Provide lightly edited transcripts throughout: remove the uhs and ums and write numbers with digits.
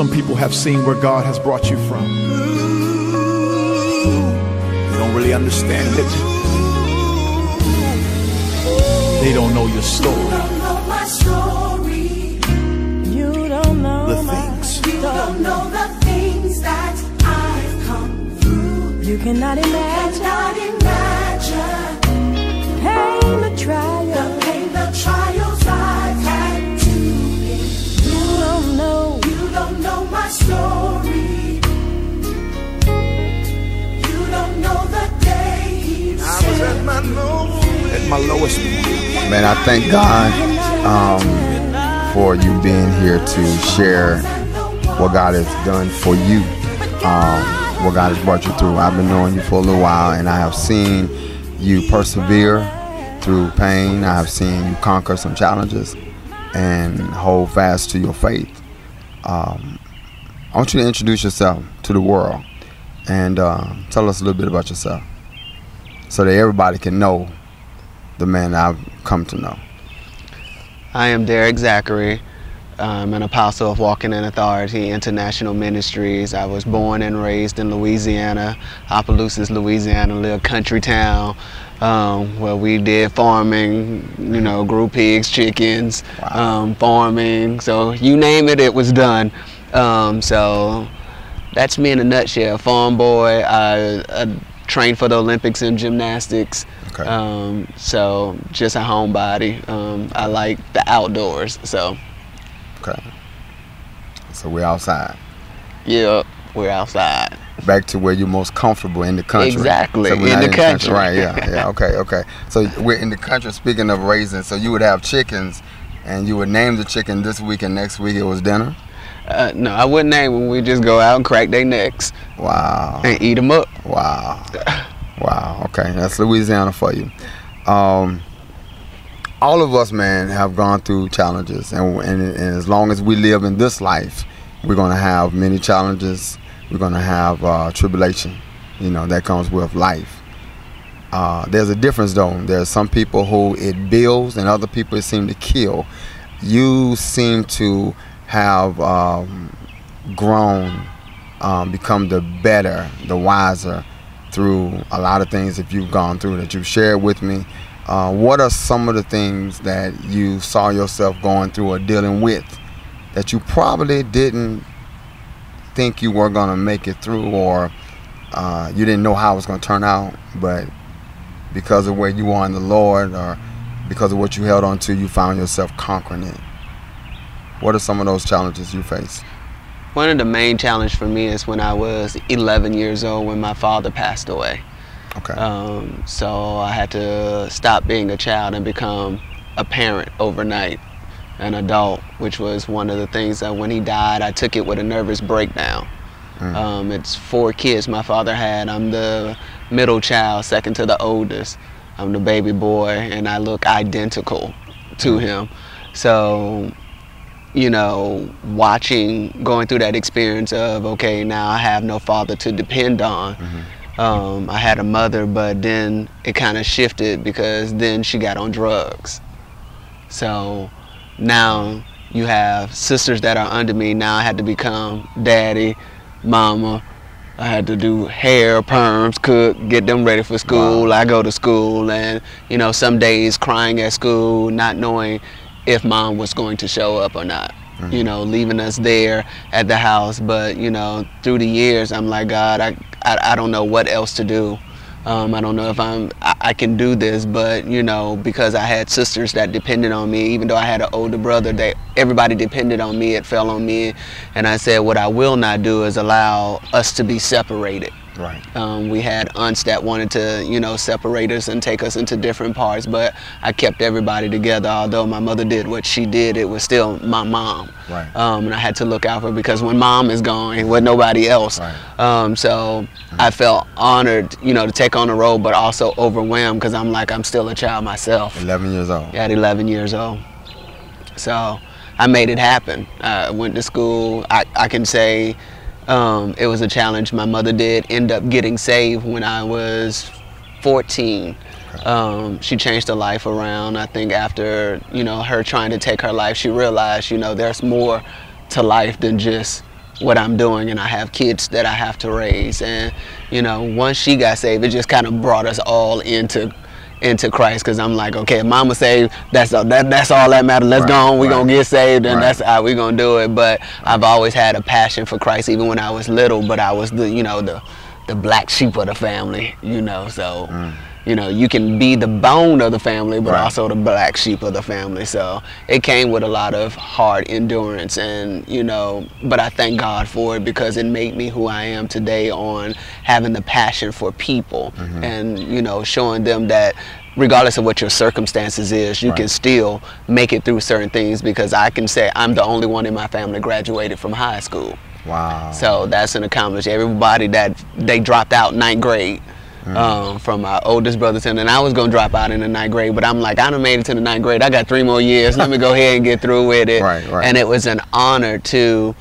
Some people have seen where God has brought you from. They don't really understand it. They don't know your story. You don't know my story. You don't know The things. You don't know the things that I've come through. You cannot imagine. Cannot imagine Pain, the trial. the pain, the trials I've had to endure. You don't know. You don't know my story. You don't know the day He saved At my lowest point. Man, I thank God for you being here to share what God has done for you, what God has brought you through. I've been knowing you for a little while, and I have seen you persevere through pain. I have seen you conquer some challenges and hold fast to your faith. I want you to introduce yourself to the world and tell us a little bit about yourself so that everybody can know the man I've come to know. I am Derrick Zachary. I'm an apostle of Walking in Authority International Ministries. I was born and raised in Louisiana, Opelousas, Louisiana, a little country town where we did farming, you know, grew pigs, chickens, farming. So you name it, it was done. So that's me in a nutshell. Farm boy. I trained for the Olympics in gymnastics. Okay. So just a homebody. I like the outdoors. So. Okay. So we're outside. Yeah, we're outside. Back to where you're most comfortable in the country. Exactly, So we're in not the country. Right, yeah, okay. So we're in the country, speaking of raising, so you would have chickens and you would name the chicken this week and next week it was dinner? No, I wouldn't name them. We just go out and crack their necks. Wow. And eat them up. Wow. Wow, okay, that's Louisiana for you. All of us, man, have gone through challenges, and as long as we live in this life, we're going to have many challenges. We're going to have tribulation, you know, that comes with life. There's a difference, though. There's some people who it builds, and other people it seems to kill. You seem to have grown, become the better, the wiser through a lot of things that you've gone through, that you've shared with me. What are some of the things that you saw yourself going through or dealing with that you probably didn't think you were going to make it through, or you didn't know how it was going to turn out, but because of where you are in the Lord or because of what you held on to, you found yourself conquering it? What are some of those challenges you faced? One of the main challenges for me is when I was 11 years old when my father passed away. Okay. So I had to stop being a child and become a parent overnight, an adult, which was one of the things that when he died, I took it with a nervous breakdown. It's 4 kids my father had. I'm the middle child, second to the oldest. I'm the baby boy, and I look identical to him. So, you know, going through that experience of, okay, now I have no father to depend on. I had a mother, but then it kind of shifted because then she got on drugs. So now you have sisters that are under me. Now I had to become daddy, mama. I had to do hair, perms, cook, get them ready for school. Wow. I go to school and, you know, some days crying at school, not knowing if mom was going to show up or not. You know, leaving us there at the house. But, you know, through the years, I'm like, God, I don't know what else to do. I don't know if I can do this, but, you know, because I had sisters that depended on me, even though I had an older brother, everybody depended on me, it fell on me. And I said, what I will not do is allow us to be separated. Right. We had aunts that wanted to, you know, separate us and take us into different parts, but I kept everybody together. Although my mother did what she did, it was still my mom. Right. And I had to look out for her because when mom is gone, it was nobody else. Right. So I felt honored, you know, to take on the role, but also overwhelmed because I'm like, I'm still a child myself. 11 years old. At 11 years old. So I made it happen. I went to school. I can say it was a challenge. My mother did end up getting saved when I was 14. She changed her life around. I think after, you know, her trying to take her life, she realized, you know, there's more to life than just what I'm doing, and I have kids that I have to raise. And you know, once she got saved, it just kind of brought us all into Christ, because I'm like, okay, if mama saved, that's all that matters. Let's go on, we're gonna get saved, and that's how we're gonna do it. But I've always had a passion for Christ, even when I was little, but I was the black sheep of the family, you know. So you know, you can be the bone of the family, but also the black sheep of the family. So it came with a lot of hard endurance, and you know, but I thank God for it, because it made me who I am today, on having the passion for people, and you know, showing them that regardless of what your circumstances is, you can still make it through certain things, because I can say I'm the only one in my family graduated from high school. Wow. So that's an accomplishment. Everybody that they dropped out 9th grade. From my oldest brother, and I was gonna drop out in the 9th grade, but I'm like, I done made it to the 9th grade. I got 3 more years. Let me go ahead and get through with it. And it was an honor to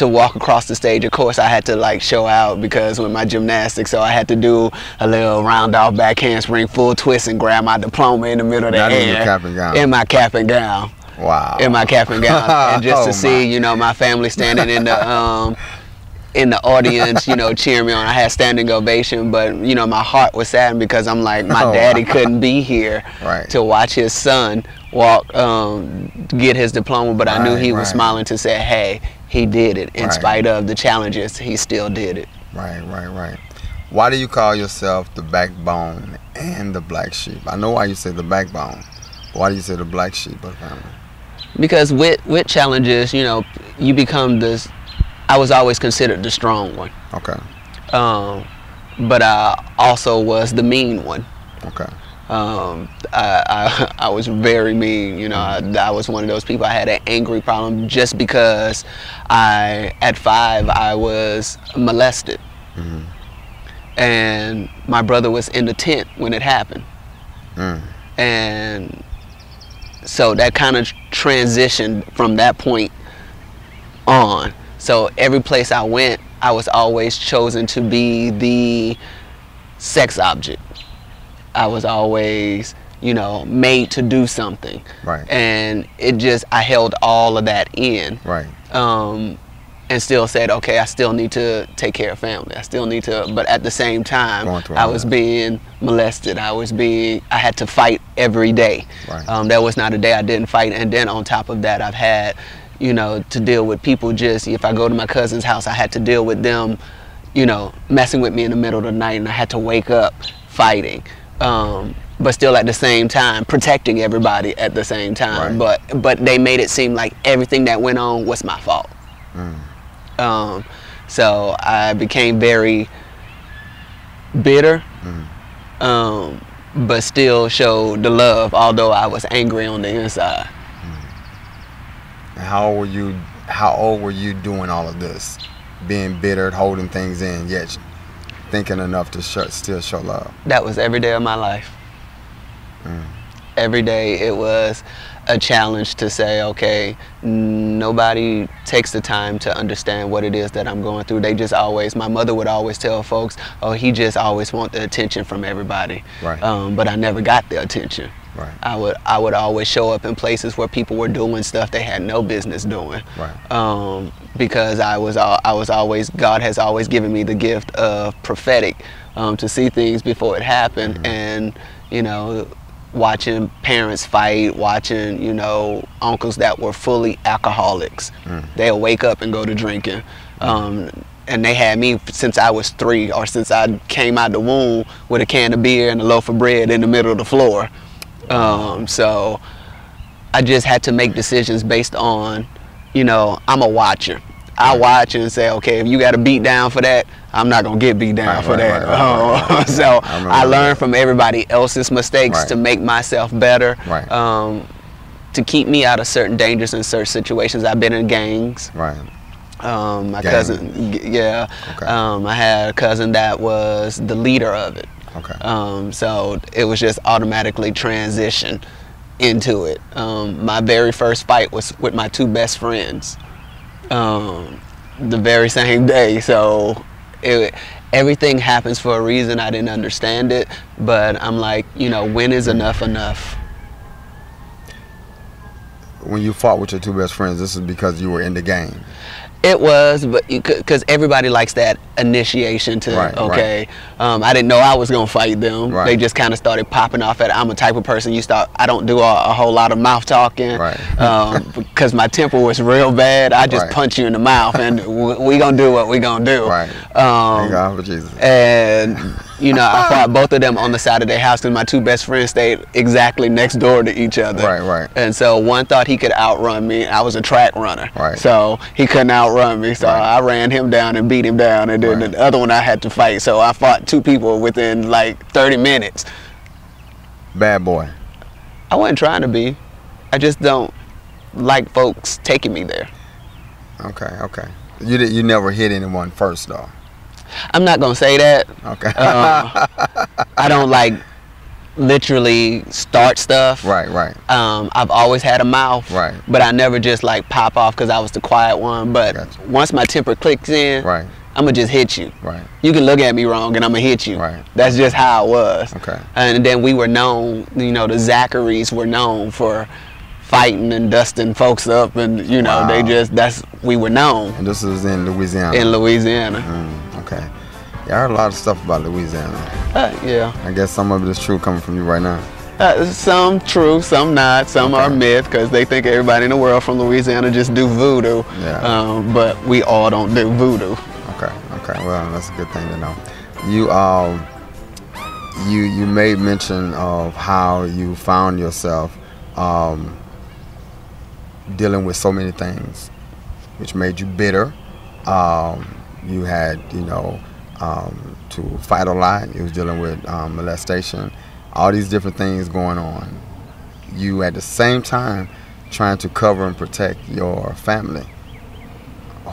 walk across the stage. Of course, I had to like show out, because with my gymnastics, so I had to do a little round off back handspring, full twist, and grab my diploma in the middle of the air. In your cap and gown. In my cap and gown. Wow. In my cap and gown, and just to see, you know, my family standing in the audience, you know, cheering me on. I had standing ovation, but you know, my heart was saddened, because I'm like, my daddy couldn't be here to watch his son walk, get his diploma, but I knew he was smiling to say, hey, he did it. In spite of the challenges, he still did it. Right. Why do you call yourself the backbone and the black sheep? I know why you say the backbone, but why do you say the black sheep of the family? Because with challenges, you know, you become this. I was always considered the strong one. Okay. But I also was the mean one. Okay. I was very mean, you know. I was one of those people. I had an angry problem just because at 5 I was molested. And my brother was in the tent when it happened. And so that kind of transitioned from that point on. So every place I went, I was always chosen to be the sex object. I was always, you know, made to do something. And it just, I held all of that in. And still said, okay, I still need to take care of family. I still need to, but at the same time, I was being molested. I had to fight every day. There was not a day I didn't fight. And then on top of that, I've had, you know, to deal with people. Just if I go to my cousin's house, I had to deal with them, you know, messing with me in the middle of the night, and I had to wake up fighting, but still at the same time protecting everybody at the same time. But they made it seem like everything that went on was my fault. So I became very bitter, but still showed the love, although I was angry on the inside. How old were you doing all of this? Being bitter, holding things in, yet thinking enough to still show love? That was every day of my life. Every day it was a challenge to say, okay, nobody takes the time to understand what it is that I'm going through. They just always, my mother would always tell folks, oh, he just always want the attention from everybody. But I never got the attention. I would always show up in places where people were doing stuff they had no business doing. Because I was always, God has always given me the gift of prophetic, to see things before it happened. And you know, watching parents fight, watching, you know, uncles that were fully alcoholics. They'll wake up and go to drinking. And they had me since I was 3, or since I came out the womb, with a can of beer and a loaf of bread in the middle of the floor. So I just had to make decisions based on, you know, I'm a watcher. I watch and say, okay, if you got to beat down for that, I'm not going to get beat down for that. So I learned from everybody else's mistakes to make myself better, to keep me out of certain dangers and certain situations. I've been in gangs. My cousin, I had a cousin that was the leader of it. So it was just automatically transition into it. My very first fight was with my 2 best friends, the very same day. So everything happens for a reason. I didn't understand it, but I'm like, you know, when is enough enough? When you fought with your 2 best friends, this is because you were in the game? It was, but because everybody likes that initiation to, Right, okay, I didn't know I was going to fight them. Right. They just kind of started popping off at, I'm a type of person, I don't do a whole lot of mouth talking, Right. Because my temper was real bad. I just Right. punch you in the mouth and we going to do what we going to do. Right. Thank God for Jesus. And, I fought both of them on the side of their house because my two best friends stayed exactly next door to each other. Right, right. And so one thought he could outrun me. I was a track runner. Right. So he couldn't outrun me. So Right. I ran him down and beat him down. And then Right. the other one I had to fight. So I fought two people within like 30 minutes. Bad boy. I wasn't trying to be. I just don't like folks taking me there. Okay, okay. You never hit anyone first though. I'm not going to say that. Okay. I don't like literally start stuff. Right, right. I've always had a mouth. Right. But I never just like pop off because I was the quiet one. But Gotcha. once my temper clicks in, Right. I'm going to just hit you. Right. You can look at me wrong and I'm going to hit you. Right. That's just how it was. Okay. And then we were known, the Zacharys were known for fighting and dusting folks up, and Wow. we were known And this is in Louisiana. in Louisiana. Okay. Yeah, I heard a lot of stuff about Louisiana. Yeah. I guess some of it is true coming from you right now. Some true, some not. Some Okay. are myth because they think everybody in the world from Louisiana just do voodoo. Yeah. But we all don't do voodoo. Okay, okay. Well, that's a good thing to know. You made mention of how you found yourself dealing with so many things, which made you bitter. You had, to fight a lot. You was dealing with molestation, all these different things going on. You at the same time trying to cover and protect your family.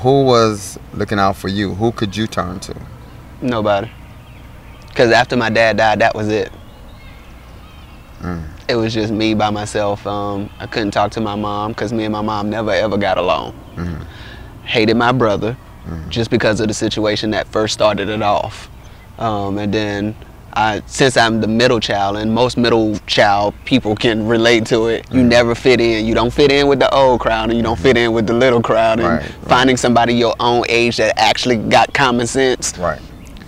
Who was looking out for you? Who could you turn to? Nobody. Because after my dad died, that was it. It was just me by myself. I couldn't talk to my mom because me and my mom never ever got along. Hated my brother just because of the situation that first started it off. And then since I'm the middle child, and most middle child people can relate to it, you never fit in. You don't fit in with the old crowd, and you don't fit in with the little crowd. And Right. finding somebody your own age that actually got common sense Right.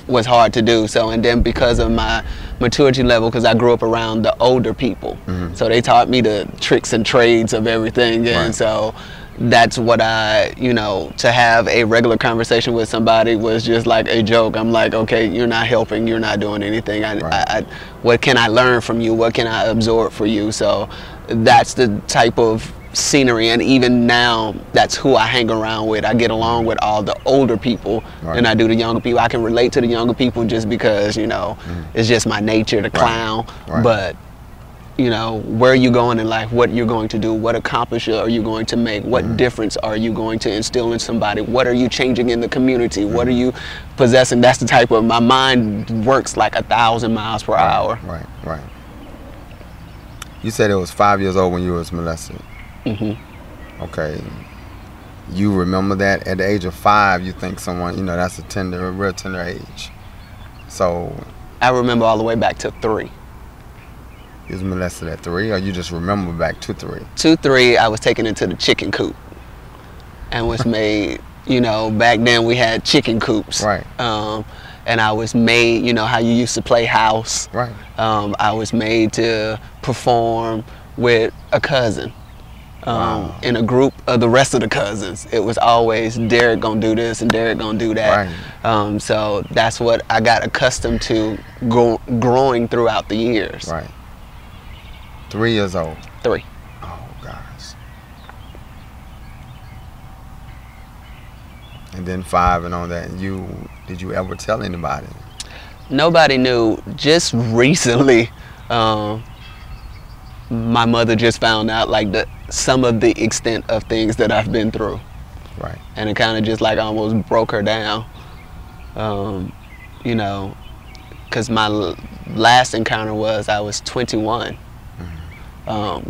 was hard to do. So, and then because of my maturity level, because I grew up around the older people, so they taught me the tricks and trades of everything. And Right. so that's what to have a regular conversation with somebody was just like a joke. I'm like, okay, you're not helping, you're not doing anything. What can I learn from you? What can I absorb for you? So that's the type of scenery, and even now that's who I hang around with. I get along with all the older people than I do the younger people. I can relate to the younger people just because it's just my nature to clown. Right. But where are you going in life, what you're going to do, what accomplishment are you going to make, what difference are you going to instill in somebody, what are you changing in the community, what are you possessing? That's the type of, my mind works like 1,000 miles per hour. Right, right. You said it was 5 years old when you was molested. Okay. You remember that at the age of 5, you think someone, that's a real tender age. So I remember all the way back to 3. you was molested at 3, or you just remember back to 3? 2-3, I was taken into the chicken coop and was made, back then we had chicken coops. Right. And I was made, how you used to play house. Right. I was made to perform with a cousin. In a group of the rest of the cousins. It was always Derrick gonna do this and Derrick gonna do that. Right. So that's what I got accustomed to growing throughout the years. Right. 3 years old. 3. Oh gosh. And then 5 and on that. Did you ever tell anybody? Nobody knew. Just recently, my mother just found out like some of the extent of things that I've been through. Right. And it kind of just like almost broke her down. Because my last encounter I was 21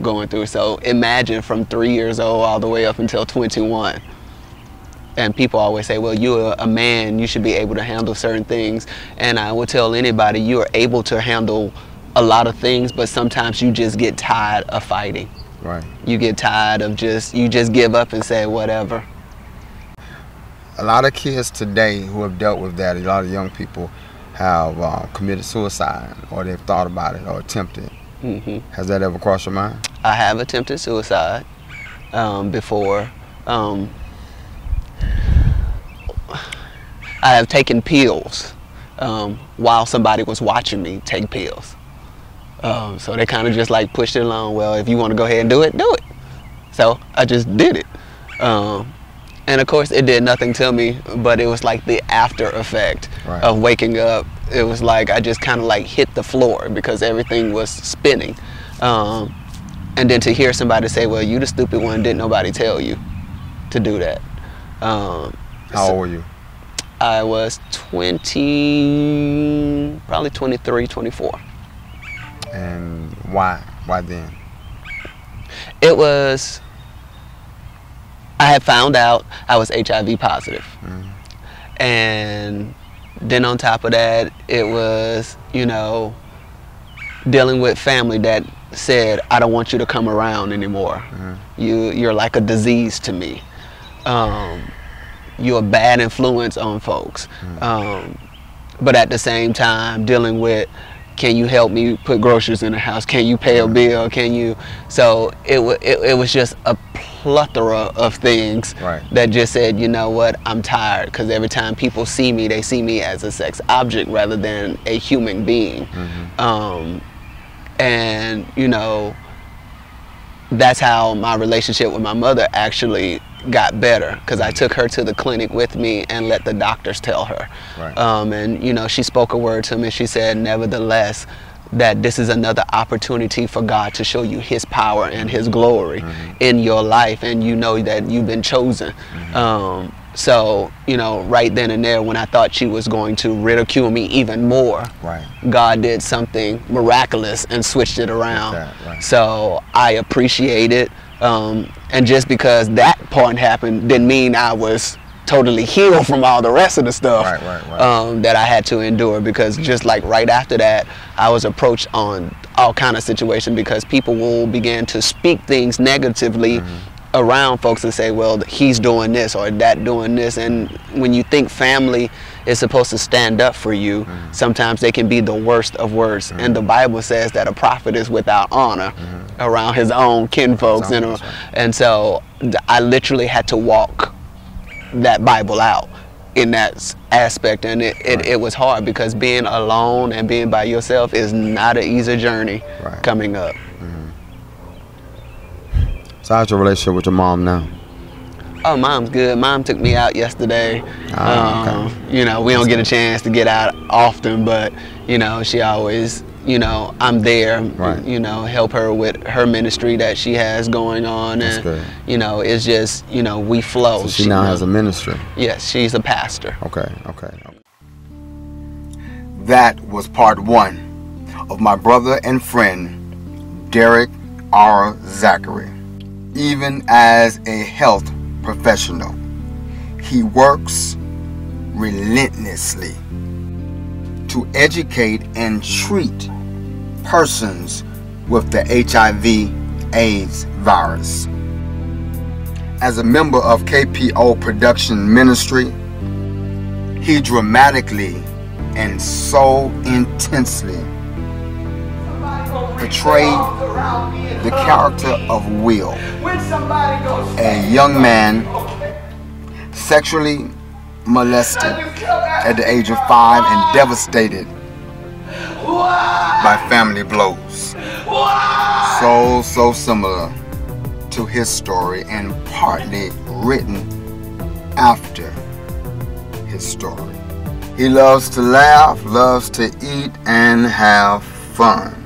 going through. So imagine from 3 years old all the way up until 21. And people always say, well, you're a man, you should be able to handle certain things. And I will tell anybody, you are able to handle a lot of things, but sometimes you just get tired of fighting. Right. You get tired of you just give up and say whatever. a lot of kids today who have dealt with that, a lot of young people have committed suicide, or they've thought about it or attempted. Has that ever crossed your mind? I have attempted suicide before. I have taken pills while somebody was watching me take pills. So they kind of just like pushed it along. Well, if you want to go ahead and do it, do it. So I just did it. And of course it did nothing to me, but it was like the after effect of waking up. It was like I just kind of like hit the floor because everything was spinning. And then to hear somebody say, well, you the stupid one, didn't nobody tell you to do that. How old were you? I was 20, probably 23, 24. And why? Why then? It was, I had found out I was HIV positive. And then on top of that, it was, you know, dealing with family that said, I don't want you to come around anymore. You're like a disease to me. You're a bad influence on folks. But at the same time, dealing with, can you help me put groceries in the house? Can you pay a bill? Can you? So it was just a plethora of things that just said, you know what, I'm tired. Because every time people see me, they see me as a sex object rather than a human being. And, you know, that's how my relationship with my mother actually got better, because I took her to the clinic with me and let the doctors tell her. And, you know, she spoke a word to me. She said, nevertheless, that this is another opportunity for God to show you his power and his glory in your life, and you know that you've been chosen. So, you know, right then and there, when I thought she was going to ridicule me even more, God did something miraculous and switched it around. So I appreciate it. And just because that part happened didn't mean I was totally healed from all the rest of the stuff that I had to endure, because just like right after that, I was approached on all kind of situations because people will begin to speak things negatively around folks and say, well, he's doing this or that doing this. And when you think family is supposed to stand up for you, sometimes they can be the worst of worst. And the Bible says that a prophet is without honor around his own kinfolks. You know? And so I literally had to walk that Bible out in that aspect, and it was hard, because being alone and being by yourself is not an easy journey coming up. So how's your relationship with your mom now? Oh, mom's good. Mom took me out yesterday. You know, we don't get a chance to get out often, but, you know, she always, you know, I'm there, you know, help her with her ministry that she has going on. That's and, good. You know, it's just, you know, we flow. So she now has a ministry? Yes, she's a pastor. Okay. That was part 1 of my brother and friend, Derrick R. Zachary. Even as a health professional, he works relentlessly to educate and treat persons with the HIV/AIDS virus. As a member of KPO Production Ministry, he dramatically and so intensely portrayed the character of Will, a young man sexually molested at the age of 5 and devastated by family blows. So similar to his story, and partly written after his story. He loves to laugh, loves to eat, and have fun.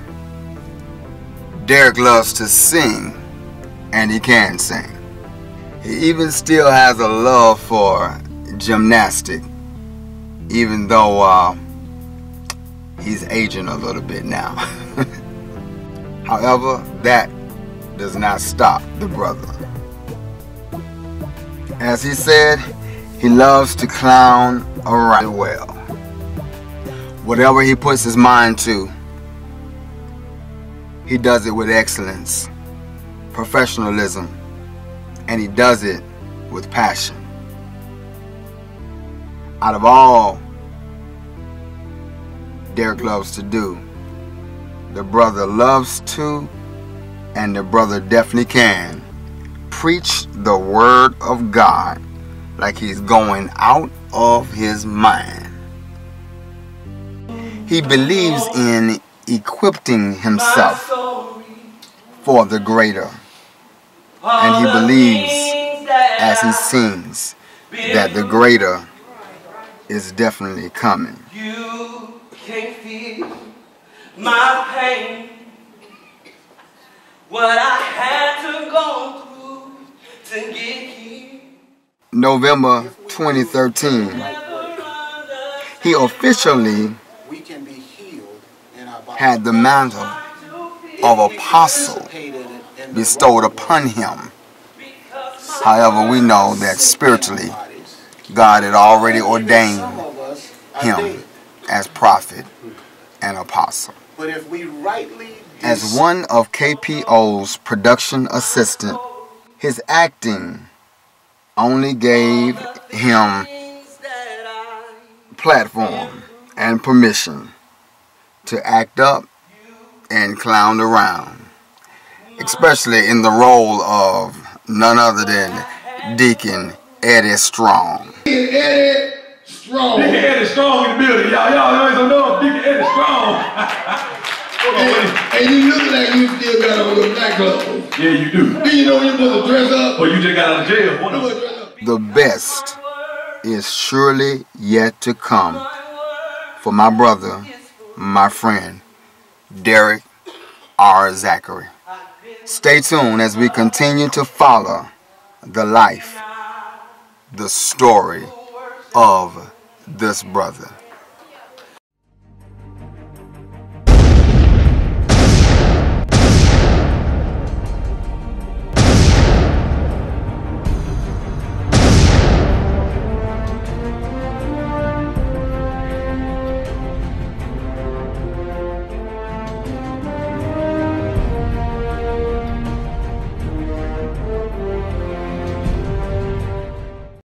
Derrick loves to sing, and he can sing. He even still has a love for gymnastics, even though he's aging a little bit now. However, that does not stop the brother. As he said, he loves to clown around well. Whatever he puts his mind to, he does it with excellence, professionalism, and he does it with passion. Out of all Derrick loves to do, the brother loves to, and the brother definitely can, preach the word of God like he's going out of his mind. He believes in equipping himself for the greater. And he believes, as he sings, that the greater is definitely coming. You can't feel my pain, what I had to go through to get here. November 2013, he officially had the mantle of apostle bestowed upon him. However, we know that spiritually, God had already ordained him as prophet and apostle. As one of KPO's production assistant, his acting only gave him platform and permission to act up and clown around, especially in the role of none other than Deacon Eddie Strong. Deacon Eddie Strong. Deacon Eddie Strong in the building, y'all ain't know Deacon Eddie Strong. And you look like you still got on your black clothes. Yeah, you do. Do you know you're supposed to dress up? Or you just got out of jail. The best is surely yet to come for my brother, my friend, Derrick R. Zachary. Stay tuned as we continue to follow the life, the story of this brother.